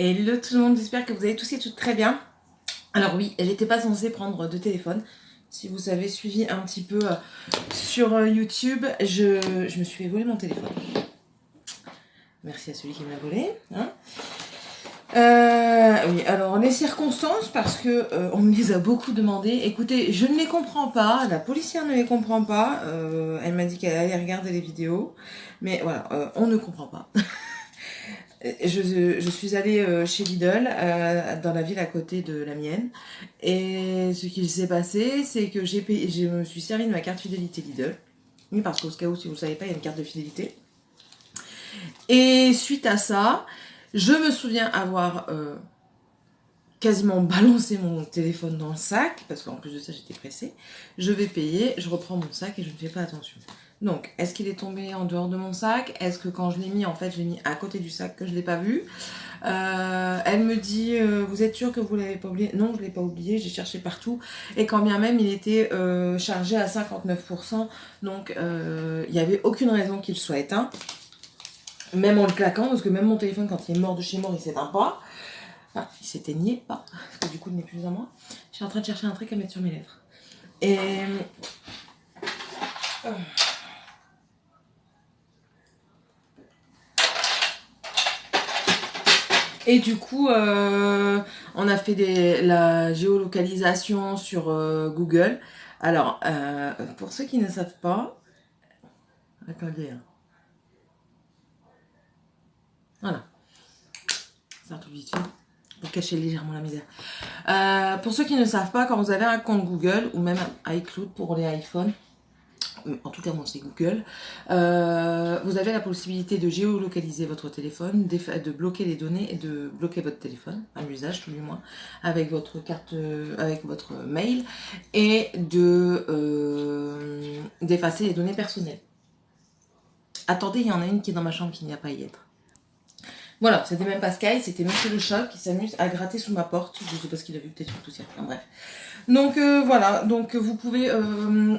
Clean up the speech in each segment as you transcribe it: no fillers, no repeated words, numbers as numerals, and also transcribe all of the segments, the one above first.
Hello tout le monde, j'espère que vous allez tous et toutes très bien. Alors oui, j'étais pas censée prendre de téléphone. Si vous avez suivi un petit peu sur YouTube, je me suis fait voler mon téléphone. Merci à celui qui me l'a volé. Hein. Oui, alors les circonstances, parce que on me les a beaucoup demandées. Écoutez, je ne les comprends pas, la policière ne les comprend pas. Elle m'a dit qu'elle allait regarder les vidéos, mais voilà, on ne comprend pas. Je suis allée chez Lidl, dans la ville à côté de la mienne. Et ce qui s'est passé, c'est que je me suis servi de ma carte fidélité Lidl. Oui, parce qu'au cas où, si vous ne savez pas, il y a une carte de fidélité. Et suite à ça, je me souviens avoir quasiment balancé mon téléphone dans le sac, parce qu'en plus de ça, j'étais pressée. Je vais payer, je reprends mon sac et je ne fais pas attention. Donc, est-ce qu'il est tombé en dehors de mon sac? Est-ce que quand je l'ai mis, en fait, je l'ai mis à côté du sac que je ne l'ai pas vu? Elle me dit, vous êtes sûr que vous l'avez pas oublié? Non, je ne l'ai pas oublié, j'ai cherché partout. Et quand bien même, il était chargé à 59%. Donc, il n'y avait aucune raison qu'il soit éteint. Même en le claquant, parce que même mon téléphone, quand il est mort de chez mort, il s'éteint pas. Ah, il s'éteignait pas, parce que du coup, il n'est plus à moi. Je suis en train de chercher un truc à mettre sur mes lèvres. Et... Et du coup, on a fait la géolocalisation sur Google. Alors, pour ceux qui ne savent pas... Attendez. Hein. Voilà. C'est un truc vite fait pour cacher légèrement la misère. Pour ceux qui ne savent pas, quand vous avez un compte Google, ou même iCloud pour les iPhones, en tout cas moi c'est Google, vous avez la possibilité de géolocaliser votre téléphone, de bloquer les données et de bloquer votre téléphone, à l'usage tout du moins, avec votre carte, avec votre mail, et d'effacer les données personnelles. Attendez, il y en a une qui est dans ma chambre qui n'y a pas à y être. Voilà, c'était même pas Sky, c'était Monsieur le chat qui s'amuse à gratter sous ma porte. Je sais pas ce qu'il a vu, peut-être une poussière. Enfin, bref. Donc voilà, donc vous pouvez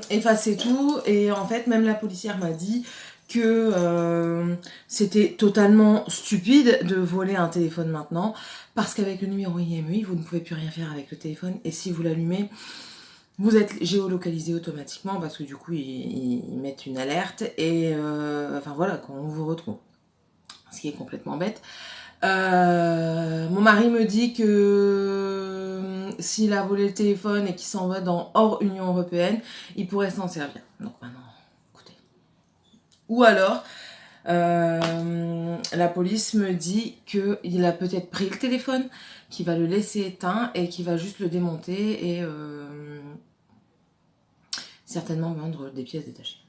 effacer tout. Et en fait, même la policière m'a dit que c'était totalement stupide de voler un téléphone maintenant. Parce qu'avec le numéro IMEI, vous ne pouvez plus rien faire avec le téléphone. Et si vous l'allumez, vous êtes géolocalisé automatiquement parce que du coup, ils mettent une alerte. Et enfin voilà, quand on vous retrouve. Ce qui est complètement bête. Mon mari me dit que s'il a volé le téléphone et qu'il s'en va dans hors Union Européenne, il pourrait s'en servir. Donc maintenant, écoutez. Ou alors, la police me dit qu'il a peut-être pris le téléphone, qu'il va le laisser éteint et qu'il va juste le démonter et certainement vendre des pièces détachées.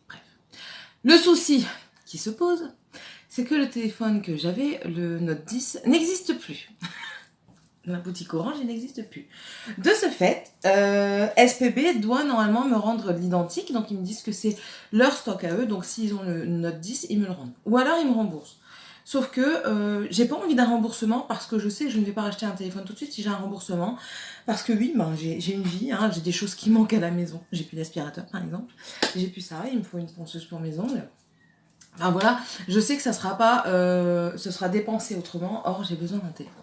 Bref. Le souci qui se pose, c'est que le téléphone que j'avais, le Note 10, n'existe plus. La boutique Orange, il n'existe plus. De ce fait, SPB doit normalement me rendre l'identique, donc ils me disent que c'est leur stock à eux, donc s'ils ont le Note 10, ils me le rendent. Ou alors ils me remboursent. Sauf que j'ai pas envie d'un remboursement parce que je sais que je ne vais pas racheter un téléphone tout de suite si j'ai un remboursement. Parce que oui, ben, j'ai une vie, hein, j'ai des choses qui manquent à la maison. J'ai plus d'aspirateur par exemple. J'ai plus ça, il me faut une ponceuse pour mes ongles. Enfin voilà, je sais que ça sera pas, ce sera dépensé autrement. Or, j'ai besoin d'un téléphone.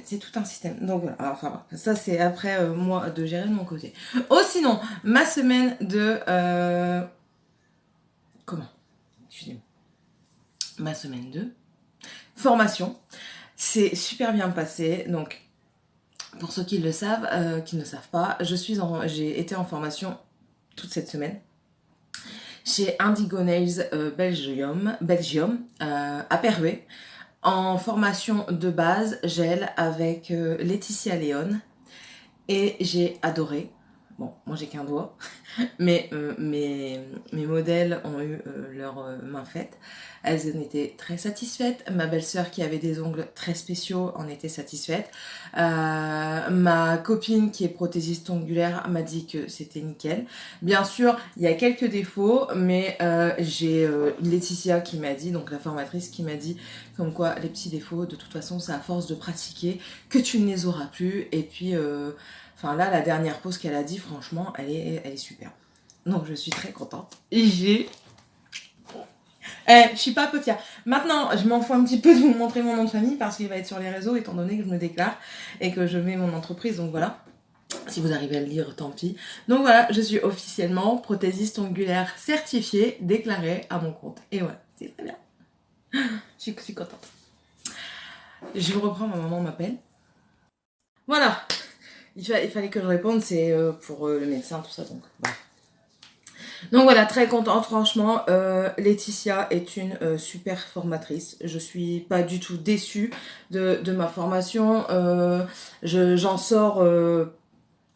C'est tout un système. Donc voilà, alors, enfin ça c'est après moi de gérer de mon côté. Oh sinon, ma semaine de comment? Excusez-moi. Ma semaine de formation, c'est super bien passé. Donc pour ceux qui le savent, qui ne savent pas, j'ai été en formation toute cette semaine chez Indigo Nails Belgium à Perruet, en formation de base gel avec Laetitia Léon, et j'ai adoré. Bon, moi j'ai qu'un doigt, mais mes modèles ont eu leur main faite. Elles en étaient très satisfaites. Ma belle-sœur qui avait des ongles très spéciaux en était satisfaite. Ma copine qui est prothésiste ongulaire m'a dit que c'était nickel. Bien sûr, il y a quelques défauts, mais j'ai Laetitia qui m'a dit, donc la formatrice qui m'a dit comme quoi les petits défauts, de toute façon, c'est à force de pratiquer que tu ne les auras plus. Et puis, enfin là, la dernière pause qu'elle a dit, franchement, elle est super. Donc je suis très contente. Et Je suis pas peu fière. Maintenant, je m'en fous un petit peu de vous montrer mon nom de famille parce qu'il va être sur les réseaux étant donné que je me déclare et que je mets mon entreprise, donc voilà. Si vous arrivez à le lire, tant pis. Donc voilà, je suis officiellement prothésiste ongulaire certifiée, déclarée à mon compte. Et voilà, c'est très bien. Je suis contente. Je vous reprends, ma maman m'appelle. Voilà, il fallait que je réponde, c'est pour le médecin, tout ça, donc bref. Donc voilà, très contente, franchement. Laetitia est une super formatrice. Je suis pas du tout déçue de ma formation. J'en sors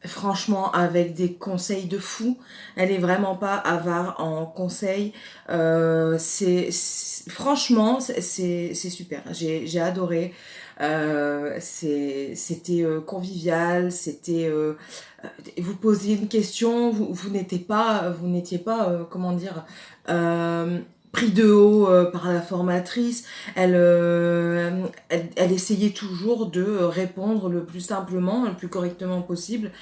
franchement avec des conseils de fou. Elle est vraiment pas avare en conseils. Franchement, c'est super. J'ai adoré. C'était convivial, c'était vous posiez une question, vous n'étiez pas, comment dire, euh, pris de haut par la formatrice. Elle essayait toujours de répondre le plus simplement, le plus correctement possible.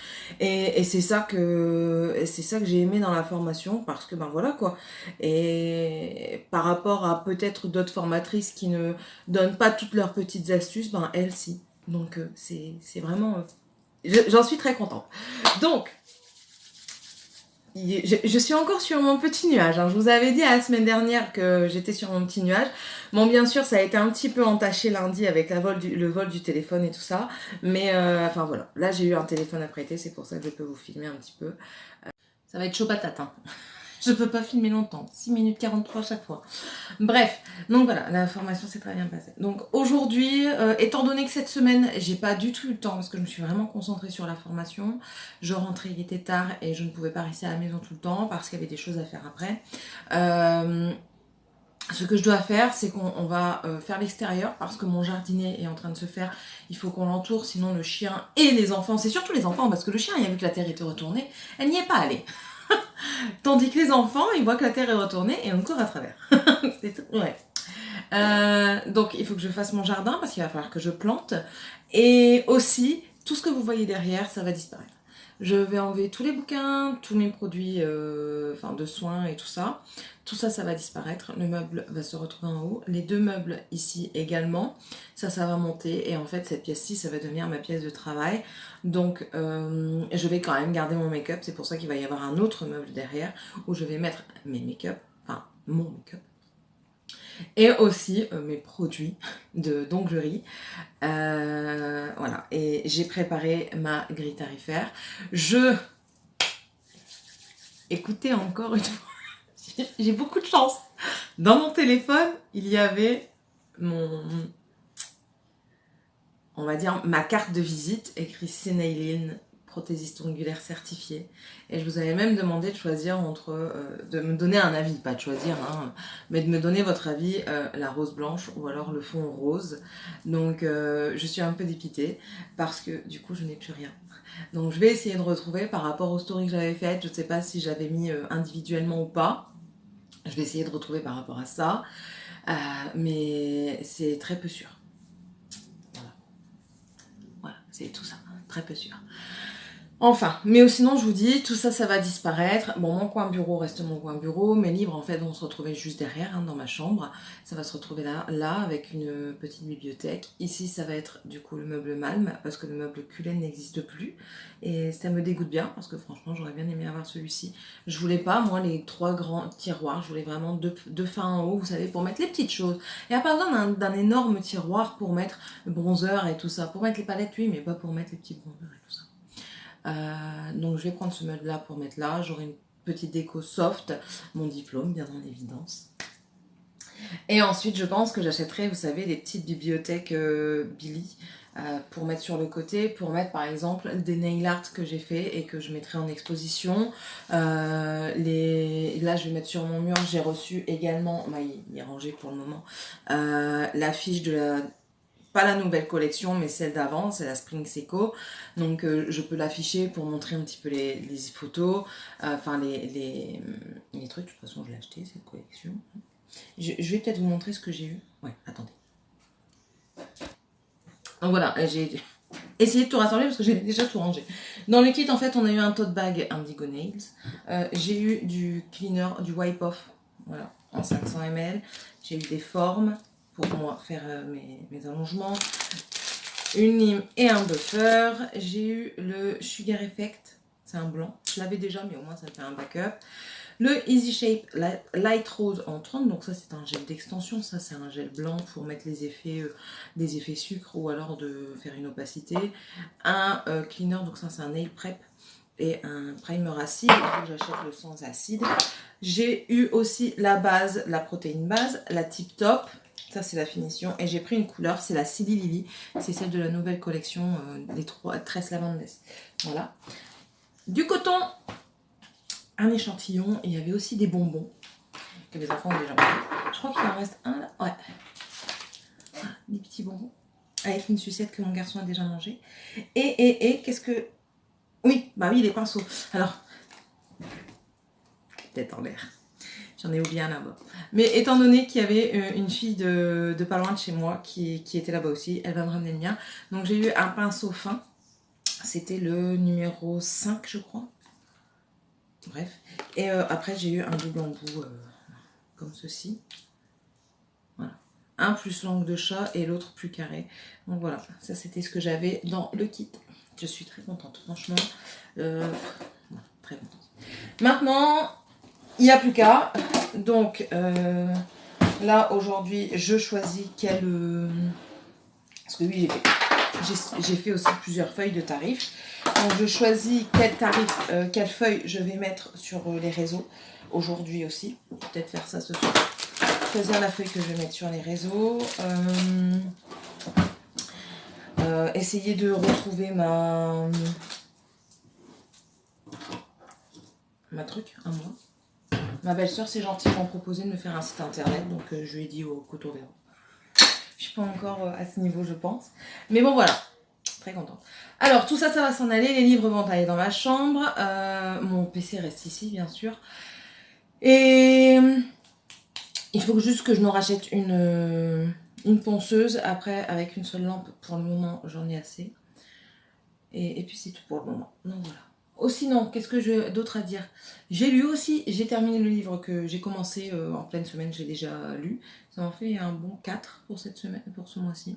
Et c'est ça que j'ai aimé dans la formation parce que ben voilà quoi. Et par rapport à peut-être d'autres formatrices qui ne donnent pas toutes leurs petites astuces, ben elle si. Donc c'est vraiment j'en suis très contente. Donc, je suis encore sur mon petit nuage. Hein. Je vous avais dit la semaine dernière que j'étais sur mon petit nuage. Bon, bien sûr, ça a été un petit peu entaché lundi avec le vol du téléphone et tout ça. Mais, enfin voilà. Là, j'ai eu un téléphone à prêter. C'est pour ça que je peux vous filmer un petit peu. Ça va être chaud patate. Hein. Je peux pas filmer longtemps. 6 minutes 43 chaque fois. Bref, donc voilà, la formation s'est très bien passée. Donc aujourd'hui, étant donné que cette semaine, j'ai pas du tout eu le temps parce que je me suis vraiment concentrée sur la formation. Je rentrais, il était tard et je ne pouvais pas rester à la maison tout le temps parce qu'il y avait des choses à faire après. Ce que je dois faire, c'est qu'on va faire l'extérieur parce que mon jardinet est en train de se faire. Il faut qu'on l'entoure, sinon le chien et les enfants, c'est surtout les enfants parce que le chien, il a vu que la terre était retournée, elle n'y est pas allée. Tandis que les enfants, ils voient que la terre est retournée et on court à travers. C'est tout. Ouais. Donc il faut que je fasse mon jardin parce qu'il va falloir que je plante. Et aussi, tout ce que vous voyez derrière, ça va disparaître. Je vais enlever tous les bouquins, tous mes produits de soins et tout ça. Tout ça, ça va disparaître. Le meuble va se retrouver en haut. Les deux meubles ici également. Ça va monter. Et en fait, cette pièce-ci, ça va devenir ma pièce de travail. Donc, je vais quand même garder mon make-up. C'est pour ça qu'il va y avoir un autre meuble derrière où je vais mettre mes make-up. Enfin, mon make-up. Et aussi mes produits d'onglerie. Voilà, et j'ai préparé ma grille tarifaire. Écoutez encore une fois, j'ai beaucoup de chance. Dans mon téléphone, il y avait on va dire, ma carte de visite écrit Sénaïline, prothésiste ongulaire certifiée. Et je vous avais même demandé de choisir de me donner un avis, pas de choisir, hein, mais de me donner votre avis, la rose blanche ou alors le fond rose. Donc je suis un peu dépitée parce que du coup je n'ai plus rien. Donc je vais essayer de retrouver par rapport aux stories que j'avais faites. Je ne sais pas si j'avais mis individuellement ou pas. Je vais essayer de retrouver par rapport à ça. Mais c'est très peu sûr. Voilà, c'est tout ça, très peu sûr. Enfin, mais sinon je vous dis, tout ça, ça va disparaître. Bon, mon coin bureau reste mon coin bureau. Mes livres, en fait, vont se retrouver juste derrière, hein, dans ma chambre. Ça va se retrouver là, avec une petite bibliothèque. Ici, ça va être du coup le meuble Malm, parce que le meuble Cullen n'existe plus. Et ça me dégoûte bien, parce que franchement, j'aurais bien aimé avoir celui-ci. Je voulais pas, moi, les 3 grands tiroirs. Je voulais vraiment deux fins en haut, vous savez, pour mettre les petites choses. Il n'y a pas besoin d'un énorme tiroir pour mettre le bronzer et tout ça. Pour mettre les palettes, oui, mais pas pour mettre les petits bronzers et tout ça. Donc je vais prendre ce meuble là pour mettre là. J'aurai une petite déco soft, mon diplôme bien en évidence. Et ensuite je pense que j'achèterai, vous savez, les petites bibliothèques Billy pour mettre sur le côté, pour mettre par exemple des nail art que j'ai fait et que je mettrai en exposition. Là je vais mettre sur mon mur, j'ai reçu également, il est rangé pour le moment, l'affiche de la... Pas la nouvelle collection, mais celle d'avant, c'est la Spring Seco. Donc je peux l'afficher pour montrer un petit peu les photos, les trucs. De toute façon, je l'ai acheté, cette collection. Je vais peut-être vous montrer ce que j'ai eu. Ouais, attendez. Donc voilà, j'ai essayé de tout rassembler parce que j'ai déjà tout rangé. Dans le kit, en fait, on a eu un tote bag Indigo Nails. J'ai eu du cleaner, du wipe-off. voilà, en 500 ml. J'ai eu des formes pour moi faire mes allongements, une lime et un buffer. J'ai eu le Sugar Effect, c'est un blanc. Je l'avais déjà, mais au moins ça fait un backup. Le Easy Shape Light Rose en 30, donc ça c'est un gel d'extension, ça c'est un gel blanc pour mettre les effets, des effets sucre ou alors de faire une opacité. Un cleaner, donc ça c'est un nail prep et un primer acide, il faut que j'achète le sans acide. J'ai eu aussi la base, la protéine base, la Tip Top, ça c'est la finition, et j'ai pris une couleur, c'est la Silly Lily, c'est celle de la nouvelle collection, les 13 Lavandes. Voilà. Du coton, un échantillon, il y avait aussi des bonbons que les enfants ont déjà mangé. Je crois qu'il en reste un là, ouais. Voilà, des petits bonbons avec une sucette que mon garçon a déjà mangé. Et qu'est-ce que... Oui, bah oui, les pinceaux. Alors, tête en l'air. J'en ai oublié un là-bas. Mais étant donné qu'il y avait une fille de pas loin de chez moi qui était là-bas aussi, elle va me ramener le mien. Donc j'ai eu un pinceau fin. C'était le numéro 5, je crois. Bref. Et après, j'ai eu un double embout comme ceci. Voilà. Un plus langue de chat et l'autre plus carré. Donc voilà, ça c'était ce que j'avais dans le kit. Je suis très contente, franchement. Très contente. Maintenant, il n'y a plus qu'à. Donc là, aujourd'hui, je choisis quel... parce que oui, j'ai fait aussi plusieurs feuilles de tarifs. Donc je choisis quel tarif, quelle feuille je vais mettre sur les réseaux aujourd'hui aussi. Peut-être faire ça ce soir. Choisir la feuille que je vais mettre sur les réseaux. Essayer de retrouver ma truc à moi. Ma belle-sœur s'est gentiment proposé de me faire un site internet, donc je lui ai dit au couteau vert. Je suis pas encore à ce niveau, je pense. Mais bon, voilà. Très contente. Alors, tout ça, ça va s'en aller. Les livres vont aller dans ma chambre. Mon PC reste ici, bien sûr. Et il faut juste que je me rachète une ponceuse. Après, avec une seule lampe, pour le moment, j'en ai assez. Et puis, c'est tout pour le moment. Donc, voilà. Oh, sinon, qu'est-ce que j'ai d'autre à dire? J'ai lu aussi, j'ai terminé le livre que j'ai commencé en pleine semaine, j'ai déjà lu. Ça m'en fait un bon 4 pour cette semaine, pour ce mois-ci.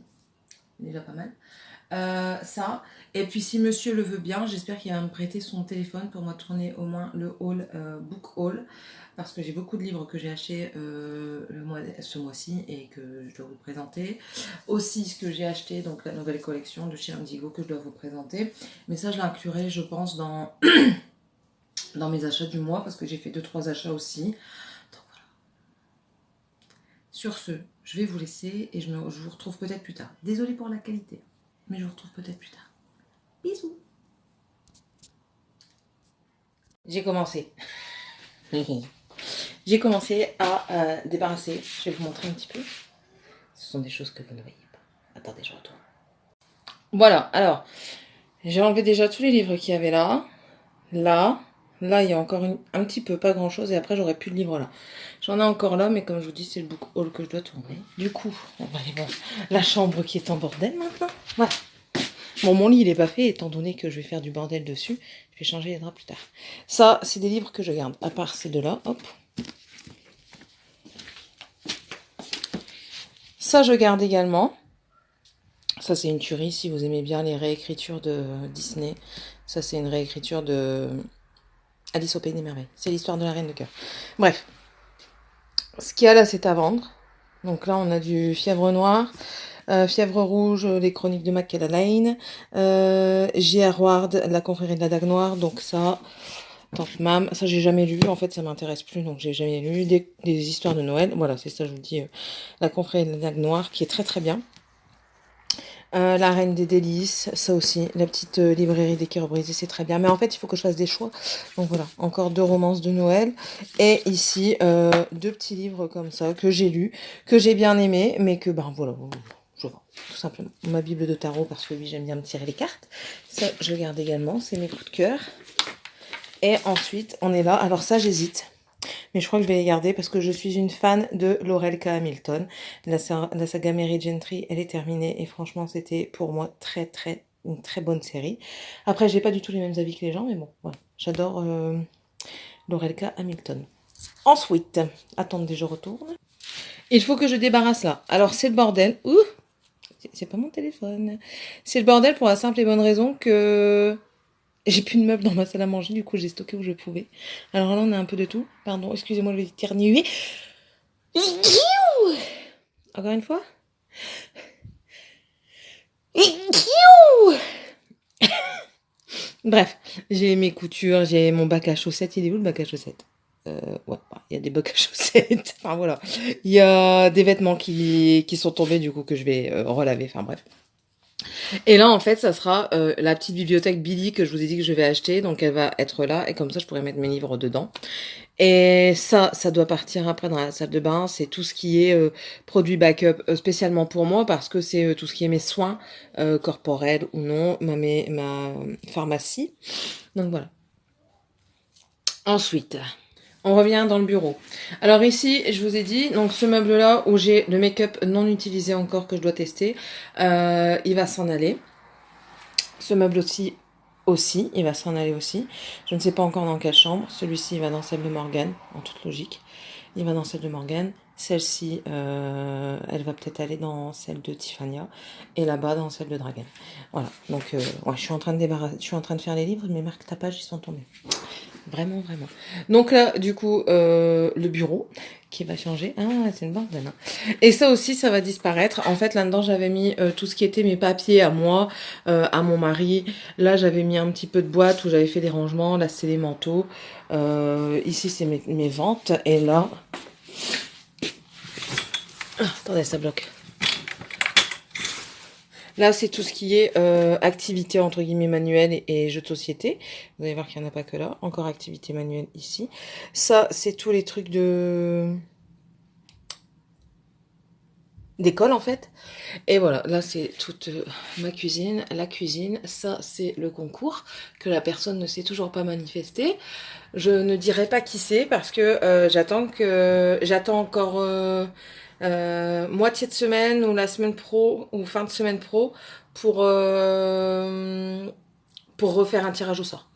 Déjà pas mal. Ça, et puis si monsieur le veut bien, j'espère qu'il va me prêter son téléphone pour moi tourner au moins le haul, book haul, parce que j'ai beaucoup de livres que j'ai achetés ce mois-ci et que je dois vous présenter. Aussi ce que j'ai acheté, donc la nouvelle collection de chez Indigo que je dois vous présenter, mais ça je l'inclurai je pense dans, dans mes achats du mois, parce que j'ai fait 2-3 achats aussi. Donc voilà. Sur ce, je vais vous laisser et je vous retrouve peut-être plus tard. Désolée pour la qualité, mais je vous retrouve peut-être plus tard. Bisous. J'ai commencé. J'ai commencé à débarrasser. Je vais vous montrer un petit peu. Ce sont des choses que vous ne voyez pas. Attendez, je retourne. Voilà, alors, j'ai enlevé déjà tous les livres qu'il y avait là. Là, il y a encore un petit peu, pas grand-chose. Et après, j'aurai plus de livres là. J'en ai encore là, mais comme je vous dis, c'est le book haul que je dois tourner. Du coup, on va aller voir la chambre qui est en bordel maintenant. Voilà. Bon, mon lit, il est pas fait, étant donné que je vais faire du bordel dessus. Je vais changer les draps plus tard. Ça, c'est des livres que je garde, à part ces deux-là. Hop. Ça, je garde également. Ça, c'est une tuerie, si vous aimez bien les réécritures de Disney. Ça, c'est une réécriture de Alice au Pays des Merveilles. C'est l'histoire de la Reine de Cœur. Bref. Ce qu'il y a là, c'est à vendre. Donc là, on a du Fièvre Noire. Fièvre Rouge, les chroniques de Mackella Lane, J.R. Ward, la confrérie de la Dague Noire, donc ça, Tante Mam, ça j'ai jamais lu, en fait ça m'intéresse plus, donc j'ai jamais lu, des histoires de Noël, voilà, c'est ça je vous dis, la confrérie de la Dague Noire, qui est très très bien. La Reine des Délices, ça aussi, la petite librairie des Cœurs Brisés, c'est très bien, mais en fait il faut que je fasse des choix, donc voilà, encore 2 romances de Noël, et ici, 2 petits livres comme ça, que j'ai lus, que j'ai bien aimés, mais que, ben voilà, je vends, tout simplement. Ma Bible de tarot, parce que oui, j'aime bien me tirer les cartes. Ça, je garde également, c'est mes coups de cœur. Et ensuite, on est là. Alors ça, j'hésite. Mais je crois que je vais les garder parce que je suis une fan de Laurel K. Hamilton. La saga Mary Gentry, elle est terminée. Et franchement, c'était pour moi une très bonne série. Après, j'ai pas du tout les mêmes avis que les gens, mais bon, voilà. J'adore Laurel K. Hamilton. Ensuite, attendez, je retourne. Il faut que je débarrasse là. Alors, c'est le bordel. Ouh, c'est pas mon téléphone. C'est le bordel pour la simple et bonne raison que j'ai plus de meubles dans ma salle à manger. Du coup, j'ai stocké où je pouvais. Alors là, on a un peu de tout. Pardon, excusez-moi, je vais éternuer. Encore une fois. Bref, j'ai mes coutures, j'ai mon bac à chaussettes. Il est où le bac à chaussettes? Ouais, il y a des bacs à chaussettes. Enfin voilà. Il y a des vêtements qui sont tombés du coup que je vais relaver. Enfin bref. Et là en fait ça sera la petite bibliothèque Billy que je vous ai dit que je vais acheter. Donc elle va être là et comme ça je pourrai mettre mes livres dedans. Et ça doit partir après dans la salle de bain. C'est tout ce qui est produit backup spécialement pour moi parce que c'est tout ce qui est mes soins corporels ou non, ma pharmacie. Donc voilà. Ensuite, on revient dans le bureau. Alors ici, je vous ai dit, donc ce meuble-là où j'ai le make-up non utilisé encore que je dois tester, il va s'en aller. Ce meuble aussi, il va s'en aller aussi. Je ne sais pas encore dans quelle chambre. Celui-ci, il va dans celle de Morgane, en toute logique. Il va dans celle de Morgane. Celle-ci, elle va peut-être aller dans celle de Tiffania. Et là-bas, dans celle de Dragan. Voilà. Donc, ouais, je suis en train de faire les livres. Mes marques tapage, ils sont tombés. Vraiment, vraiment. Donc là, du coup, le bureau qui va changer. Ah, c'est une bordel. Hein. Et ça aussi, ça va disparaître. En fait, là-dedans, j'avais mis tout ce qui était mes papiers à moi, à mon mari. Là, j'avais mis un petit peu de boîte où j'avais fait des rangements. Là, c'est les manteaux. Ici, c'est mes ventes. Et là... Ah, attendez, ça bloque. Là, c'est tout ce qui est activité entre guillemets manuelle et jeux de société. Vous allez voir qu'il n'y en a pas que là. Encore activité manuelle ici. Ça, c'est tous les trucs d'école en fait. Et voilà, là c'est toute ma cuisine, la cuisine. Ça, c'est le concours que la personne ne s'est toujours pas manifesté. Je ne dirai pas qui c'est parce que j'attends encore moitié de semaine ou la semaine pro ou fin de semaine pro pour euh, pour refaire un tirage au sort.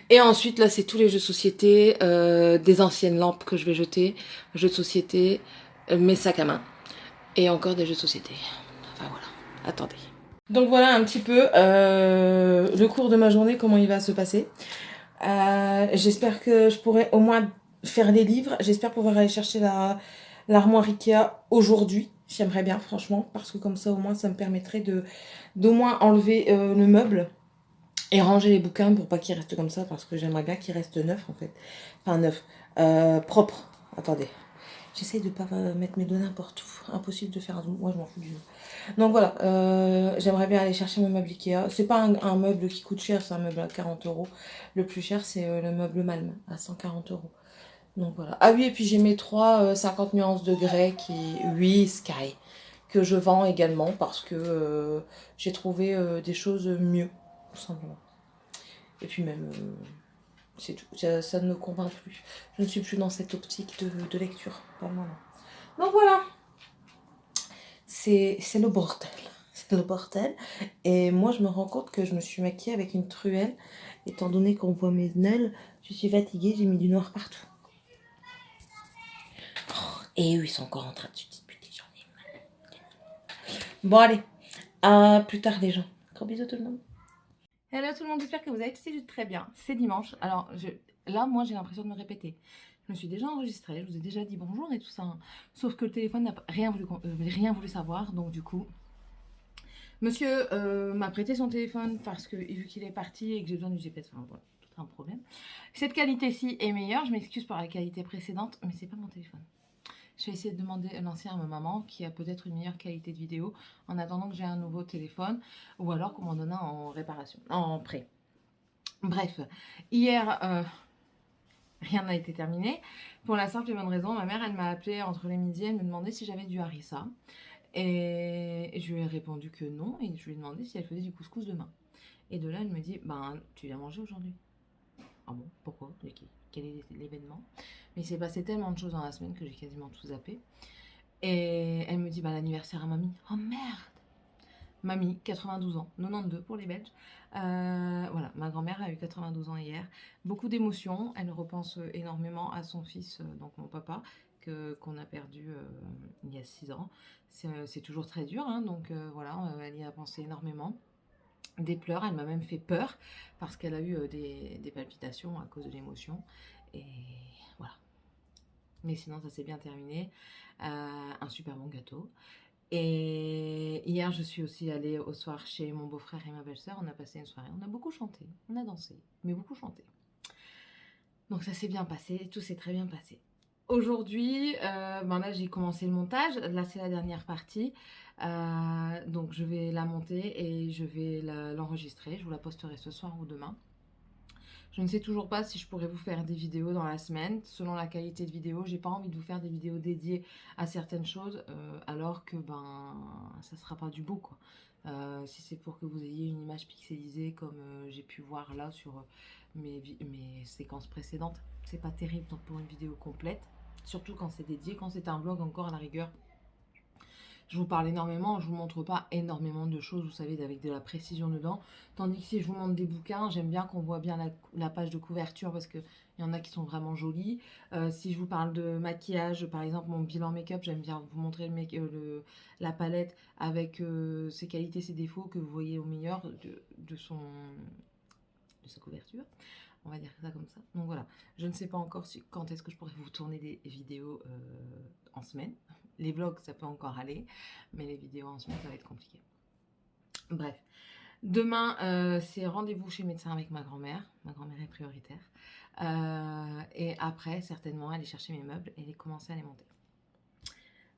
Et ensuite là c'est tous les jeux de société, des anciennes lampes que je vais jeter, jeux de société, mes sacs à main et encore des jeux de société. Enfin voilà, attendez. Donc voilà un petit peu le cours de ma journée, comment il va se passer. J'espère que je pourrai au moins faire les livres. J'espère pouvoir aller chercher l'armoire Ikea aujourd'hui. J'aimerais bien, franchement, parce que comme ça, au moins, ça me permettrait d'au moins enlever le meuble et ranger les bouquins pour pas qu'ils restent comme ça, parce que j'aimerais bien qu'ils restent neufs, en fait. Enfin, neufs. Propres. Attendez. J'essaye de pas mettre mes doigts n'importe où. Impossible de faire un... Moi, je m'en fous du jeu. Donc voilà, j'aimerais bien aller chercher mon meuble Ikea. C'est pas un meuble qui coûte cher, c'est un meuble à 40 euros. Le plus cher, c'est le meuble Malm à 140 euros. Donc voilà. Ah oui, et puis j'ai mes 50 nuances de grès oui, Sky, que je vends également parce que j'ai trouvé des choses mieux, tout simplement. Et puis même, c'est tout. Ça ne me convainc plus. Je ne suis plus dans cette optique de lecture pour le moment. Donc voilà. C'est le bordel. C'est le bordel. Et moi, je me rends compte que je me suis maquillée avec une truelle. Étant donné qu'on voit mes nails, je suis fatiguée, j'ai mis du noir partout. Oh, et eux, ils sont encore en train de se disputer. J'en ai marre. Bon, allez. À plus tard, les gens. Gros bisous, tout le monde. Hello tout le monde, j'espère que vous allez tous très bien. C'est dimanche. Alors, là, moi, j'ai l'impression de me répéter. Je me suis déjà enregistrée, je vous ai déjà dit bonjour et tout ça. Hein. Sauf que le téléphone n'a rien voulu savoir. Donc, du coup, monsieur m'a prêté son téléphone parce que vu qu'il est parti et que j'ai besoin du GPS, enfin voilà, tout un problème. Cette qualité-ci est meilleure, je m'excuse pour la qualité précédente, mais c'est pas mon téléphone. Je vais essayer de demander l'ancien à ma maman qui a peut-être une meilleure qualité de vidéo en attendant que j'ai un nouveau téléphone ou alors qu'on m'en donne un en réparation, en prêt. Bref, hier, rien n'a été terminé. Pour la simple et bonne raison, ma mère, elle m'a appelé entre les midi, elle me demandait si j'avais du harissa. Et je lui ai répondu que non, et je lui ai demandé si elle faisait du couscous demain. Et de là, elle me dit, ben, tu viens manger aujourd'hui. Ah bon, pourquoi? Quel est l'événement? Mais il s'est passé tellement de choses dans la semaine que j'ai quasiment tout zappé. Et elle me dit, bah l'anniversaire à mamie. Oh merde! mamie, 92 ans, 92 pour les Belges. Voilà, ma grand-mère a eu 92 ans hier. Beaucoup d'émotions, elle repense énormément à son fils, donc mon papa, qu'on a perdu il y a 6 ans. C'est toujours très dur, hein, donc voilà, elle y a pensé énormément. Des pleurs, elle m'a même fait peur parce qu'elle a eu des palpitations à cause de l'émotion. Et voilà. Mais sinon, ça s'est bien terminé. Un super bon gâteau. Et hier, je suis aussi allée au soir chez mon beau-frère et ma belle-sœur. On a passé une soirée. On a beaucoup chanté. On a dansé. Mais beaucoup chanté. Donc ça s'est bien passé. Tout s'est très bien passé. Aujourd'hui, ben là j'ai commencé le montage, là c'est la dernière partie, donc je vais la monter et je vais l'enregistrer, je vous la posterai ce soir ou demain. Je ne sais toujours pas si je pourrais vous faire des vidéos dans la semaine, selon la qualité de vidéo, j'ai pas envie de vous faire des vidéos dédiées à certaines choses, alors que ben ça sera pas du beau quoi. Si c'est pour que vous ayez une image pixelisée comme j'ai pu voir là sur mes séquences précédentes, c'est pas terrible donc pour une vidéo complète. Surtout quand c'est dédié, quand c'est un vlog encore à la rigueur. Je vous parle énormément, je vous montre pas énormément de choses, vous savez, avec de la précision dedans. Tandis que si je vous montre des bouquins, j'aime bien qu'on voit bien la page de couverture parce qu'il y en a qui sont vraiment jolies. Si je vous parle de maquillage, par exemple mon bilan make-up, j'aime bien vous montrer la palette avec ses qualités, ses défauts que vous voyez au meilleur de sa couverture. On va dire ça comme ça. Donc voilà, je ne sais pas encore quand est-ce que je pourrais vous tourner des vidéos en semaine. Les vlogs, ça peut encore aller, mais les vidéos en semaine, ça va être compliqué. Bref, demain, c'est rendez-vous chez médecin avec ma grand-mère. Ma grand-mère est prioritaire. Et après, certainement, aller chercher mes meubles et commencer à les monter.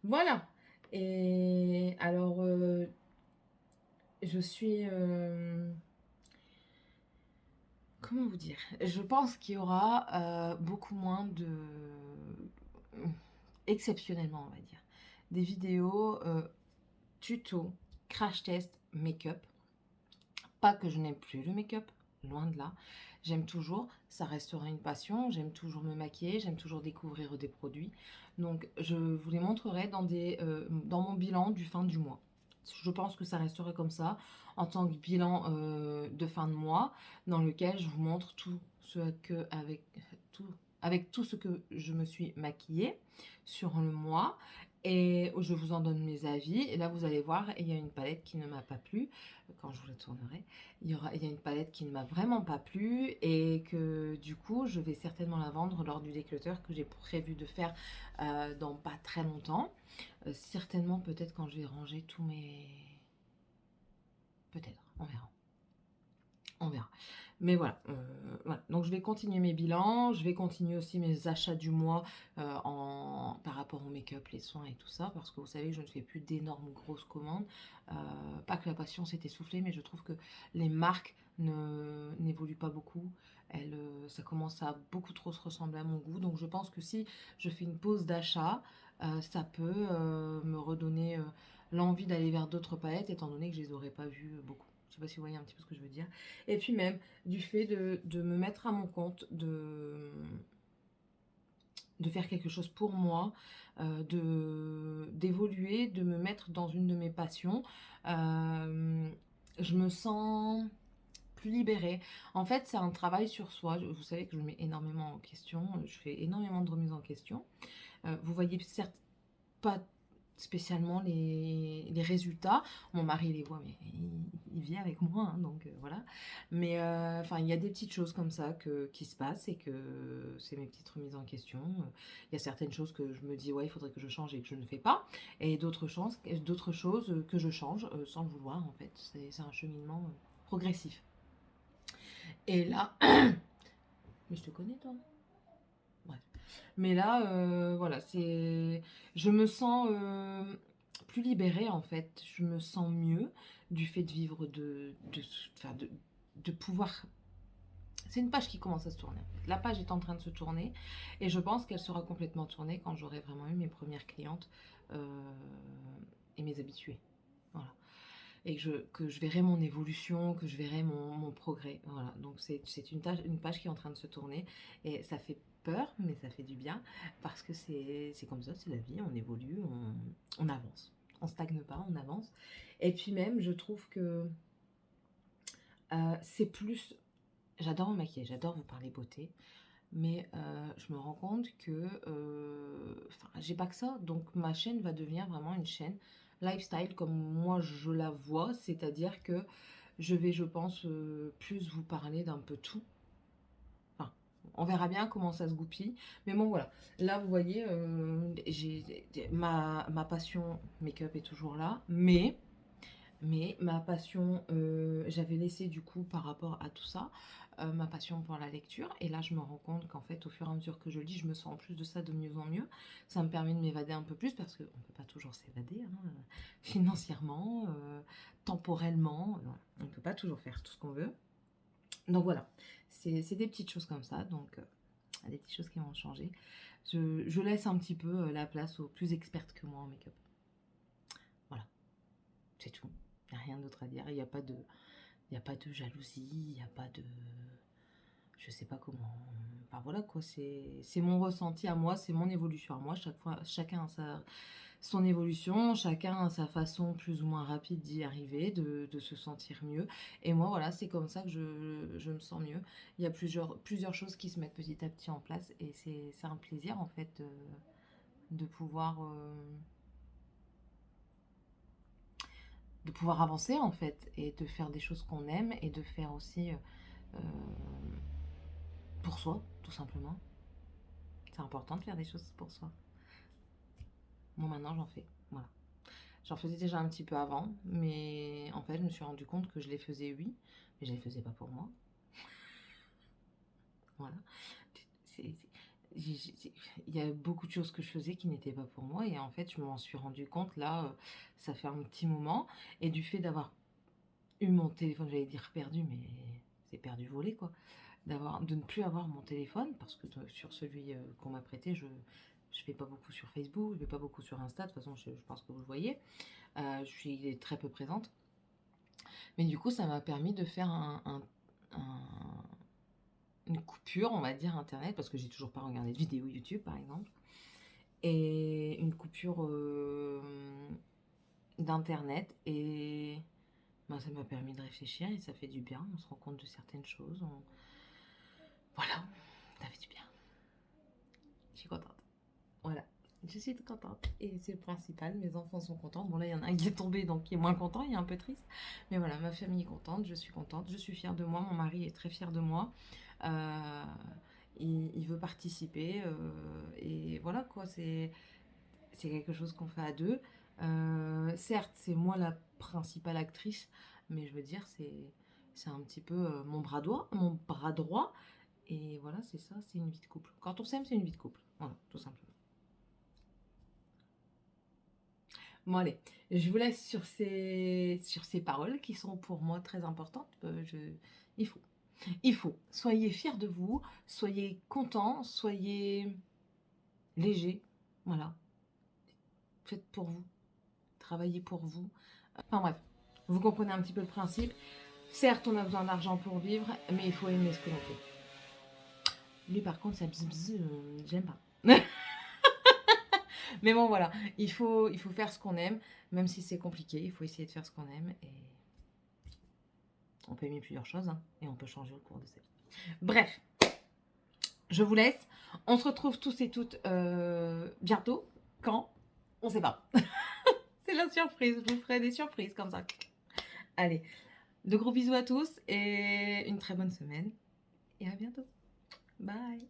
Voilà. Et alors, je suis... comment vous dire? Je pense qu'il y aura beaucoup moins de... exceptionnellement, on va dire. Des vidéos tuto, crash test, make-up. Pas que je n'aime plus le make-up, loin de là. J'aime toujours, ça restera une passion. J'aime toujours me maquiller, j'aime toujours découvrir des produits. Donc, je vous les montrerai dans mon bilan du fin du mois. Je pense que ça resterait comme ça, en tant que bilan de fin de mois, dans lequel je vous montre avec tout ce que je me suis maquillée sur le mois. Et je vous en donne mes avis. Et là, vous allez voir, il y a une palette qui ne m'a pas plu. Quand je vous la tournerai, il y a une palette qui ne m'a vraiment pas plu. Et que du coup, je vais certainement la vendre lors du déclutter que j'ai prévu de faire dans pas très longtemps. Certainement, peut-être quand je vais ranger tous mes... Peut-être, on verra. On verra. Mais voilà, voilà. Donc je vais continuer mes bilans, je vais continuer aussi mes achats du mois par rapport au make-up, les soins et tout ça, parce que vous savez que je ne fais plus d'énormes grosses commandes. Pas que la passion s'est essoufflée, mais je trouve que les marques n'évoluent pas beaucoup. Ça commence à beaucoup trop se ressembler à mon goût. Donc je pense que si je fais une pause d'achat, ça peut me redonner l'envie d'aller vers d'autres palettes, étant donné que je les aurais pas vues beaucoup. Je sais pas si vous voyez un petit peu ce que je veux dire. Et puis même du fait de me mettre à mon compte, de faire quelque chose pour moi, d'évoluer, de me mettre dans une de mes passions. Je me sens plus libérée. En fait, c'est un travail sur soi. Vous savez que je mets énormément en question. Je fais énormément de remises en question. Vous voyez certes pas spécialement les résultats. Mon mari les voit, mais il vit avec moi, hein, donc voilà. Mais enfin, il y a des petites choses comme ça qui se passent et que c'est mes petites remises en question. Il y a certaines choses que je me dis, ouais, il faudrait que je change et que je ne fais pas. Et d'autres choses que je change sans le vouloir, en fait. C'est un cheminement progressif. Et là... Mais je te connais, toi? Bref. Mais là, voilà, je me sens plus libérée en fait. Je me sens mieux du fait de vivre enfin, de pouvoir. C'est une page qui commence à se tourner. La page est en train de se tourner et je pense qu'elle sera complètement tournée quand j'aurai vraiment eu mes premières clientes et mes habitués. Voilà. Et que je verrai mon évolution, que je verrai mon progrès. Voilà, donc c'est une page qui est en train de se tourner et ça fait peur, mais ça fait du bien parce que c'est comme ça, c'est la vie, on évolue, on avance. On stagne pas, on avance. Et puis même, je trouve que c'est plus... J'adore me maquiller, j'adore vous parler beauté, mais je me rends compte que... Enfin, j'ai pas que ça, donc ma chaîne va devenir vraiment une chaîne lifestyle comme moi je la vois, c'est-à-dire que je vais, je pense, plus vous parler d'un peu tout. Enfin, on verra bien comment ça se goupille. Mais bon, voilà. Là, vous voyez, ma passion make-up est toujours là. Mais ma passion, j'avais laissé du coup par rapport à tout ça, ma passion pour la lecture. Et là, je me rends compte qu'en fait, au fur et à mesure que je lis, je me sens en plus de ça de mieux en mieux. Ça me permet de m'évader un peu plus parce qu'on ne peut pas toujours s'évader, hein, financièrement, temporellement. On ne peut pas toujours faire tout ce qu'on veut. Donc voilà, c'est des petites choses comme ça, donc des petites choses qui vont changer. Je laisse un petit peu la place aux plus expertes que moi en make-up. Voilà, c'est tout. Il n'y a rien d'autre à dire. Il n'y a pas de, il y a pas de jalousie, il n'y a pas de... Je sais pas comment... Enfin voilà quoi, c'est mon ressenti à moi, c'est mon évolution à moi. Chaque fois, chacun a son évolution, chacun a sa façon plus ou moins rapide d'y arriver, de se sentir mieux. Et moi voilà, c'est comme ça que je me sens mieux. Il y a plusieurs choses qui se mettent petit à petit en place et c'est un plaisir en fait de pouvoir... de pouvoir avancer en fait et de faire des choses qu'on aime et de faire aussi pour soi tout simplement. C'est important de faire des choses pour soi. Bon maintenant j'en fais, voilà. J'en faisais déjà un petit peu avant, mais en fait je me suis rendu compte que je les faisais oui, mais je les faisais pas pour moi. Voilà. Il y a beaucoup de choses que je faisais qui n'étaient pas pour moi et en fait je m'en suis rendu compte là, ça fait un petit moment et du fait d'avoir eu mon téléphone, j'allais dire perdu, mais c'est perdu volé quoi, de ne plus avoir mon téléphone parce que sur celui qu'on m'a prêté, je fais pas beaucoup sur Facebook, je vais pas beaucoup sur Insta, de toute façon je pense que vous le voyez, je suis très peu présente, mais du coup ça m'a permis de faire une coupure, on va dire, internet, parce que j'ai toujours pas regardé de vidéos YouTube par exemple, et une coupure d'internet, et ben, ça m'a permis de réfléchir et ça fait du bien, on se rend compte de certaines choses, voilà, ça fait du bien, je suis contente, voilà. Je suis contente et c'est le principal, mes enfants sont contents. Bon là il y en a un qui est tombé donc qui est moins content, il est un peu triste. Mais voilà, ma famille est contente, je suis contente, je suis fière de moi, mon mari est très fier de moi. Euh, il veut participer et voilà quoi, c'est quelque chose qu'on fait à deux. Certes, c'est moi la principale actrice, mais je veux dire, c'est un petit peu mon bras droit. Et voilà, c'est ça, c'est une vie de couple. Quand on s'aime, c'est une vie de couple. Voilà, tout simplement. Bon allez, je vous laisse sur ces paroles qui sont pour moi très importantes. Il faut. Il faut. Soyez fiers de vous, soyez contents, soyez légers. Voilà. Faites pour vous. Travaillez pour vous. Enfin bref, vous comprenez un petit peu le principe. Certes, on a besoin d'argent pour vivre, mais il faut aimer ce que l'on fait. Lui, par contre, ça bzz, j'aime pas. Mais bon, voilà, il faut faire ce qu'on aime, même si c'est compliqué, il faut essayer de faire ce qu'on aime, et on peut aimer plusieurs choses, hein, et on peut changer au cours de sa vie. Bref, je vous laisse. On se retrouve tous et toutes bientôt. Quand? On sait pas. C'est la surprise, je vous ferai des surprises comme ça. Allez, de gros bisous à tous, et une très bonne semaine, et à bientôt. Bye.